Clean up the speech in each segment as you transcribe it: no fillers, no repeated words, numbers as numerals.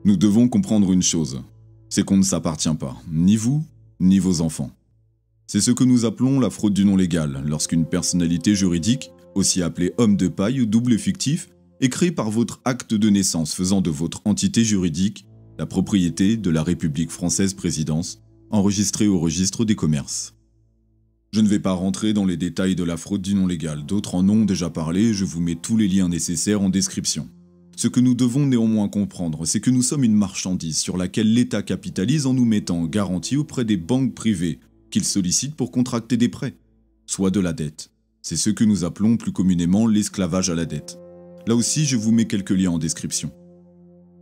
Nous devons comprendre une chose, c'est qu'on ne s'appartient pas, ni vous, ni vos enfants. C'est ce que nous appelons la fraude du nom légal, lorsqu'une personnalité juridique, aussi appelée homme de paille ou double fictif, est créée par votre acte de naissance faisant de votre entité juridique la propriété de la République française présidence, enregistrée au registre des commerces. Je ne vais pas rentrer dans les détails de la fraude du nom légal, d'autres en ont déjà parlé et je vous mets tous les liens nécessaires en description. Ce que nous devons néanmoins comprendre, c'est que nous sommes une marchandise sur laquelle l'État capitalise en nous mettant en garantie auprès des banques privées qu'il sollicite pour contracter des prêts, soit de la dette. C'est ce que nous appelons plus communément l'esclavage à la dette. Là aussi, je vous mets quelques liens en description.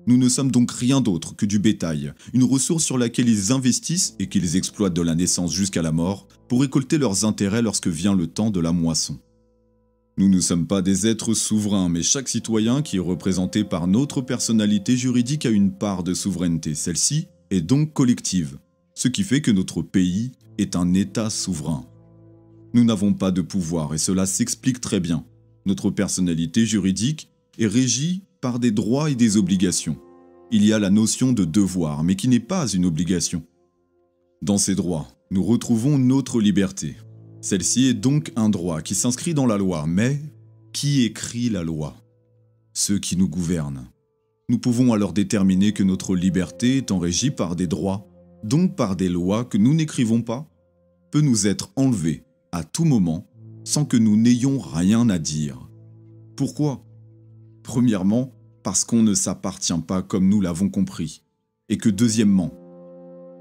Nous ne sommes donc rien d'autre que du bétail, une ressource sur laquelle ils investissent et qu'ils exploitent de la naissance jusqu'à la mort pour récolter leurs intérêts lorsque vient le temps de la moisson. Nous ne sommes pas des êtres souverains, mais chaque citoyen qui est représenté par notre personnalité juridique a une part de souveraineté. Celle-ci est donc collective, ce qui fait que notre pays est un État souverain. Nous n'avons pas de pouvoir et cela s'explique très bien. Notre personnalité juridique est régie par des droits et des obligations. Il y a la notion de devoir, mais qui n'est pas une obligation. Dans ces droits, nous retrouvons notre liberté. Celle-ci est donc un droit qui s'inscrit dans la loi, mais qui écrit la loi? Ceux qui nous gouvernent. Nous pouvons alors déterminer que notre liberté étant régie par des droits, donc par des lois que nous n'écrivons pas, peut nous être enlevée à tout moment sans que nous n'ayons rien à dire. Pourquoi? Premièrement, parce qu'on ne s'appartient pas comme nous l'avons compris, et que deuxièmement,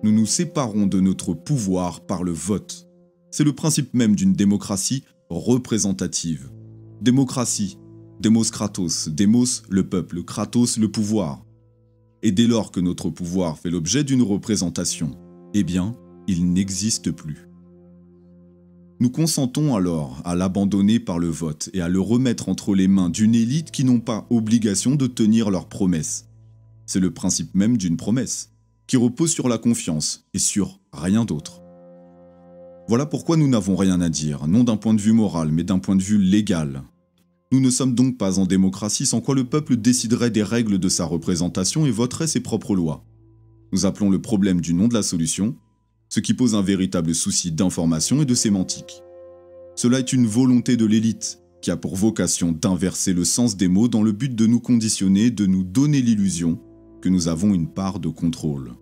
nous nous séparons de notre pouvoir par le vote. C'est le principe même d'une démocratie représentative. Démocratie, démos kratos, démos le peuple, kratos le pouvoir. Et dès lors que notre pouvoir fait l'objet d'une représentation, eh bien, il n'existe plus. Nous consentons alors à l'abandonner par le vote et à le remettre entre les mains d'une élite qui n'ont pas obligation de tenir leurs promesses. C'est le principe même d'une promesse, qui repose sur la confiance et sur rien d'autre. Voilà pourquoi nous n'avons rien à dire, non d'un point de vue moral, mais d'un point de vue légal. Nous ne sommes donc pas en démocratie sans quoi le peuple déciderait des règles de sa représentation et voterait ses propres lois. Nous appelons le problème du nom de la solution, ce qui pose un véritable souci d'information et de sémantique. Cela est une volonté de l'élite, qui a pour vocation d'inverser le sens des mots dans le but de nous conditionner, de nous donner l'illusion que nous avons une part de contrôle.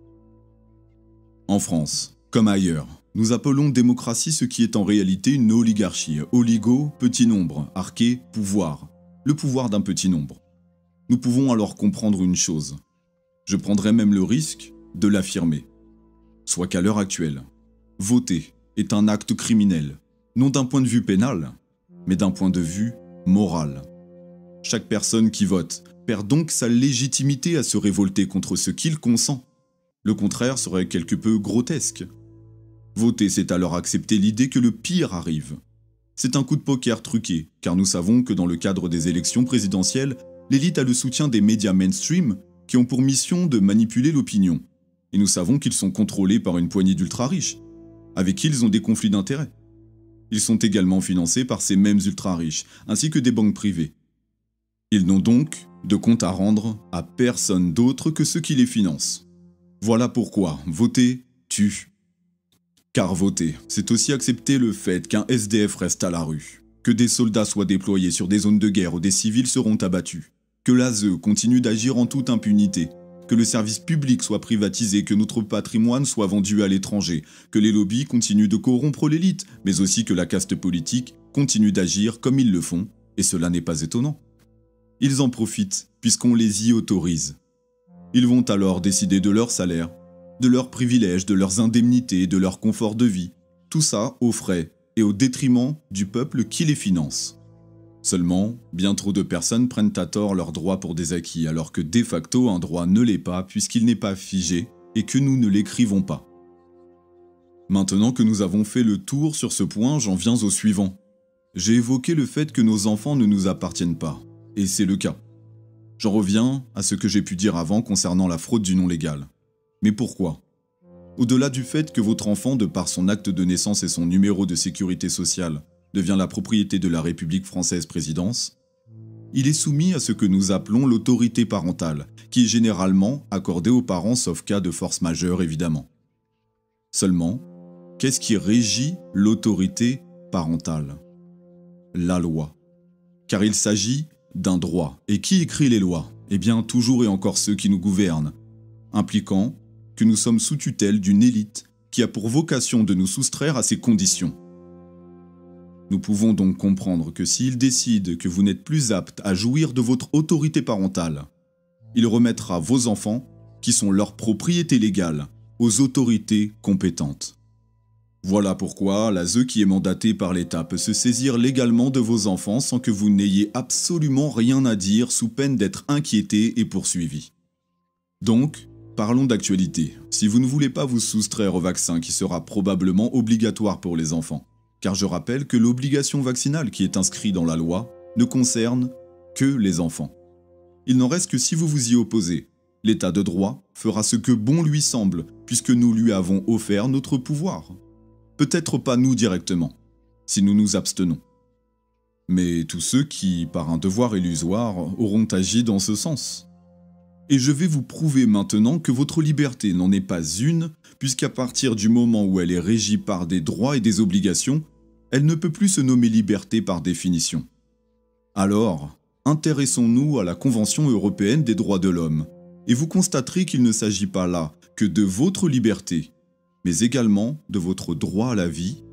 En France, comme ailleurs, nous appelons démocratie ce qui est en réalité une oligarchie. Oligo, petit nombre, arché, pouvoir. Le pouvoir d'un petit nombre. Nous pouvons alors comprendre une chose. Je prendrais même le risque de l'affirmer. Soit qu'à l'heure actuelle, voter est un acte criminel, non d'un point de vue pénal, mais d'un point de vue moral. Chaque personne qui vote perd donc sa légitimité à se révolter contre ce qu'il consent. Le contraire serait quelque peu grotesque. Voter, c'est alors accepter l'idée que le pire arrive. C'est un coup de poker truqué, car nous savons que dans le cadre des élections présidentielles, l'élite a le soutien des médias mainstream qui ont pour mission de manipuler l'opinion. Et nous savons qu'ils sont contrôlés par une poignée d'ultra-riches, avec qui ils ont des conflits d'intérêts. Ils sont également financés par ces mêmes ultra-riches, ainsi que des banques privées. Ils n'ont donc de compte à rendre à personne d'autre que ceux qui les financent. Voilà pourquoi voter tue. Car voter, c'est aussi accepter le fait qu'un SDF reste à la rue, que des soldats soient déployés sur des zones de guerre où des civils seront abattus, que l'ASE continue d'agir en toute impunité, que le service public soit privatisé, que notre patrimoine soit vendu à l'étranger, que les lobbies continuent de corrompre l'élite, mais aussi que la caste politique continue d'agir comme ils le font, et cela n'est pas étonnant. Ils en profitent, puisqu'on les y autorise. Ils vont alors décider de leur salaire, de leurs privilèges, de leurs indemnités, de leur confort de vie, tout ça aux frais et au détriment du peuple qui les finance. Seulement, bien trop de personnes prennent à tort leurs droits pour des acquis, alors que de facto un droit ne l'est pas puisqu'il n'est pas figé et que nous ne l'écrivons pas. Maintenant que nous avons fait le tour sur ce point, j'en viens au suivant. J'ai évoqué le fait que nos enfants ne nous appartiennent pas, et c'est le cas. J'en reviens à ce que j'ai pu dire avant concernant la fraude du nom légal. Mais pourquoi? Au-delà du fait que votre enfant, de par son acte de naissance et son numéro de sécurité sociale, devient la propriété de la République française présidence, il est soumis à ce que nous appelons l'autorité parentale, qui est généralement accordée aux parents sauf cas de force majeure évidemment. Seulement, qu'est-ce qui régit l'autorité parentale? La loi. Car il s'agit d'un droit. Et qui écrit les lois? Eh bien, toujours et encore ceux qui nous gouvernent, impliquant que nous sommes sous tutelle d'une élite qui a pour vocation de nous soustraire à ces conditions. Nous pouvons donc comprendre que s'il décide que vous n'êtes plus apte à jouir de votre autorité parentale, il remettra vos enfants, qui sont leur propriété légale, aux autorités compétentes. Voilà pourquoi l'ASE qui est mandaté par l'État peut se saisir légalement de vos enfants sans que vous n'ayez absolument rien à dire sous peine d'être inquiété et poursuivi. Donc, parlons d'actualité. Si vous ne voulez pas vous soustraire au vaccin qui sera probablement obligatoire pour les enfants, car je rappelle que l'obligation vaccinale qui est inscrite dans la loi ne concerne que les enfants. Il n'en reste que si vous vous y opposez. L'État de droit fera ce que bon lui semble, puisque nous lui avons offert notre pouvoir. Peut-être pas nous directement, si nous nous abstenons. Mais tous ceux qui, par un devoir illusoire, auront agi dans ce sens. Et je vais vous prouver maintenant que votre liberté n'en est pas une, puisqu'à partir du moment où elle est régie par des droits et des obligations, elle ne peut plus se nommer liberté par définition. Alors, intéressons-nous à la Convention européenne des droits de l'homme, et vous constaterez qu'il ne s'agit pas là que de votre liberté, mais également de votre droit à la vie,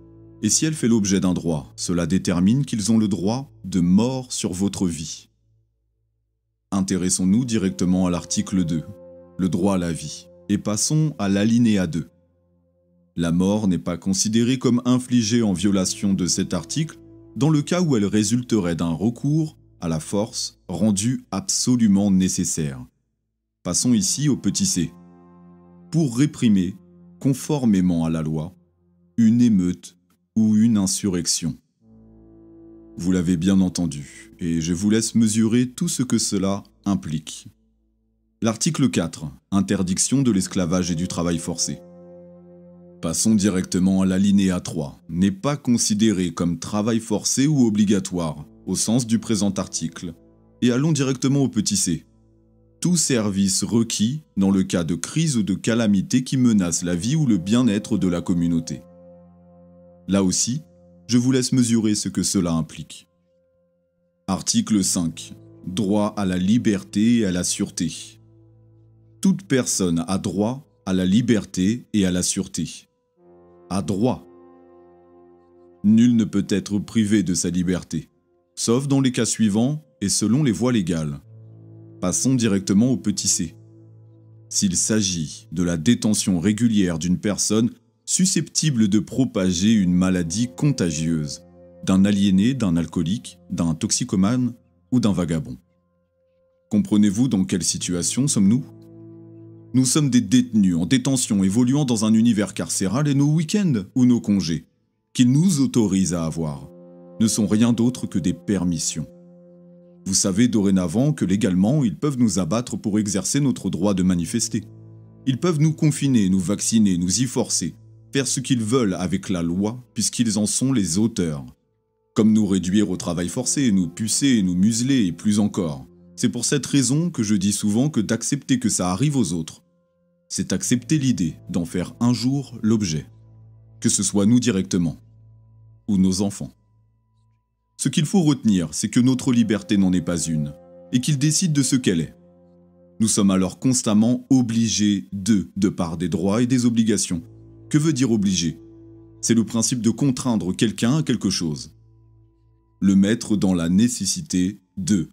et si elle fait l'objet d'un droit, cela détermine qu'ils ont le droit de mort sur votre vie. Intéressons-nous directement à l'article 2, le droit à la vie, et passons à l'alinéa 2. La mort n'est pas considérée comme infligée en violation de cet article dans le cas où elle résulterait d'un recours à la force rendu absolument nécessaire. Passons ici au petit c. Pour réprimer, conformément à la loi, une émeute ou une insurrection. Vous l'avez bien entendu, et je vous laisse mesurer tout ce que cela implique. L'article 4, interdiction de l'esclavage et du travail forcé. Passons directement à l'alinéa 3, n'est pas considéré comme travail forcé ou obligatoire, au sens du présent article, et allons directement au petit c. Tout service requis dans le cas de crise ou de calamité qui menace la vie ou le bien-être de la communauté. Là aussi, je vous laisse mesurer ce que cela implique. Article 5. Droit à la liberté et à la sûreté. Toute personne a droit à la liberté et à la sûreté. A droit. Nul ne peut être privé de sa liberté, sauf dans les cas suivants et selon les voies légales. Passons directement au petit c. S'il s'agit de la détention régulière d'une personne susceptible de propager une maladie contagieuse, d'un aliéné, d'un alcoolique, d'un toxicomane ou d'un vagabond. Comprenez-vous dans quelle situation sommes-nous? Nous sommes des détenus en détention évoluant dans un univers carcéral et nos week-ends ou nos congés, qu'ils nous autorisent à avoir, ne sont rien d'autre que des permissions. Vous savez dorénavant que légalement, ils peuvent nous abattre pour exercer notre droit de manifester. Ils peuvent nous confiner, nous vacciner, nous y forcer, faire ce qu'ils veulent avec la loi puisqu'ils en sont les auteurs. Comme nous réduire au travail forcé, nous pucer, nous museler et plus encore. C'est pour cette raison que je dis souvent que d'accepter que ça arrive aux autres, c'est accepter l'idée d'en faire un jour l'objet, que ce soit nous directement ou nos enfants. Ce qu'il faut retenir, c'est que notre liberté n'en est pas une, et qu'il décide de ce qu'elle est. Nous sommes alors constamment obligés de par des droits et des obligations. Que veut dire obligé? C'est le principe de contraindre quelqu'un à quelque chose. Le mettre dans la nécessité de.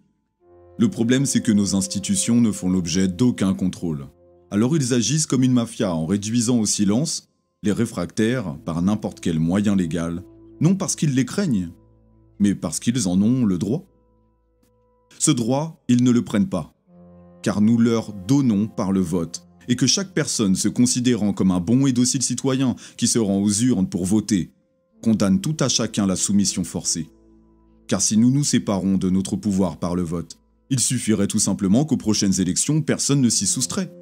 Le problème, c'est que nos institutions ne font l'objet d'aucun contrôle. Alors ils agissent comme une mafia en réduisant au silence les réfractaires par n'importe quel moyen légal, non parce qu'ils les craignent, mais parce qu'ils en ont le droit. Ce droit, ils ne le prennent pas, car nous leur donnons par le vote, et que chaque personne se considérant comme un bon et docile citoyen qui se rend aux urnes pour voter, condamne tout à chacun la soumission forcée. Car si nous nous séparons de notre pouvoir par le vote, il suffirait tout simplement qu'aux prochaines élections, personne ne s'y soustrait,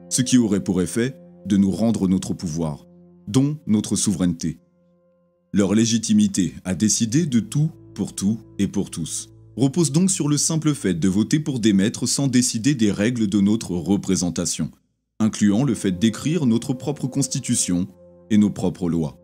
ce qui aurait pour effet de nous rendre notre pouvoir, dont notre souveraineté. Leur légitimité à décider de tout et pour tous. repose donc sur le simple fait de voter pour des maîtres sans décider des règles de notre représentation, incluant le fait d'écrire notre propre constitution et nos propres lois.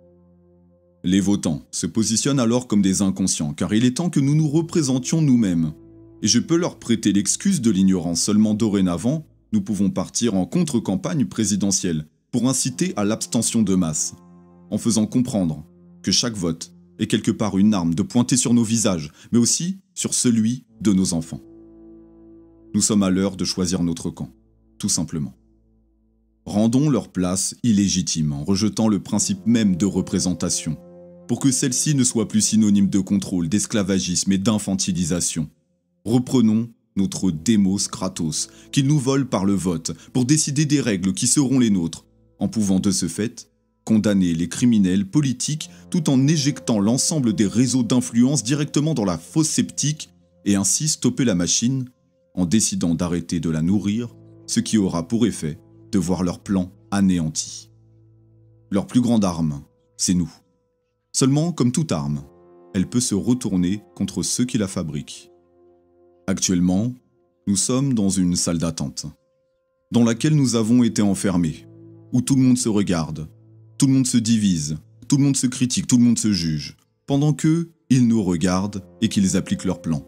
Les votants se positionnent alors comme des inconscients, car il est temps que nous nous représentions nous-mêmes. Et je peux leur prêter l'excuse de l'ignorance, seulement dorénavant, nous pouvons partir en contre-campagne présidentielle pour inciter à l'abstention de masse, en faisant comprendre que chaque vote est quelque part une arme de pointer sur nos visages, mais aussi sur celui de nos enfants. Nous sommes à l'heure de choisir notre camp, tout simplement. Rendons leur place illégitime en rejetant le principe même de représentation, pour que celle-ci ne soit plus synonyme de contrôle, d'esclavagisme et d'infantilisation. Reprenons notre démos kratos, qu'ils nous volent par le vote, pour décider des règles qui seront les nôtres, en pouvant de ce fait condamner les criminels politiques tout en éjectant l'ensemble des réseaux d'influence directement dans la fosse septique et ainsi stopper la machine en décidant d'arrêter de la nourrir, ce qui aura pour effet de voir leur plan anéanti. Leur plus grande arme, c'est nous. Seulement, comme toute arme, elle peut se retourner contre ceux qui la fabriquent. Actuellement, nous sommes dans une salle d'attente, dans laquelle nous avons été enfermés, où tout le monde se regarde, tout le monde se divise, tout le monde se critique, tout le monde se juge, pendant qu'eux, ils nous regardent et qu'ils appliquent leur plan.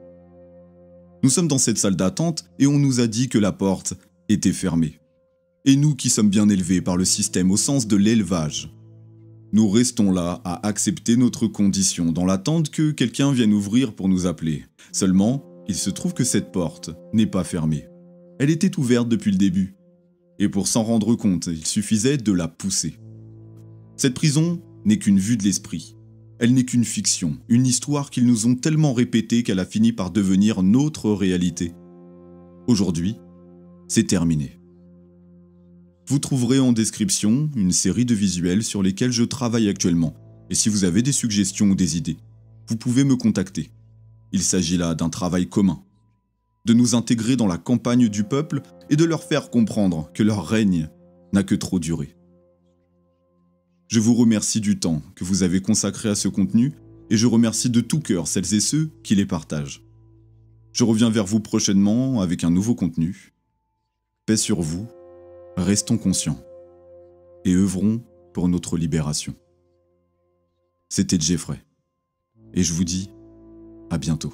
Nous sommes dans cette salle d'attente et on nous a dit que la porte était fermée. Et nous qui sommes bien élevés par le système au sens de l'élevage, nous restons là à accepter notre condition dans l'attente que quelqu'un vienne ouvrir pour nous appeler. Seulement, il se trouve que cette porte n'est pas fermée. Elle était ouverte depuis le début. Et pour s'en rendre compte, il suffisait de la pousser. Cette prison n'est qu'une vue de l'esprit. Elle n'est qu'une fiction, une histoire qu'ils nous ont tellement répétée qu'elle a fini par devenir notre réalité. Aujourd'hui, c'est terminé. Vous trouverez en description une série de visuels sur lesquels je travaille actuellement. Et si vous avez des suggestions ou des idées, vous pouvez me contacter. Il s'agit là d'un travail commun, de nous intégrer dans la campagne du peuple et de leur faire comprendre que leur règne n'a que trop duré. Je vous remercie du temps que vous avez consacré à ce contenu et je remercie de tout cœur celles et ceux qui les partagent. Je reviens vers vous prochainement avec un nouveau contenu. Paix sur vous, restons conscients et œuvrons pour notre libération. C'était Jeffrey et je vous dis à bientôt.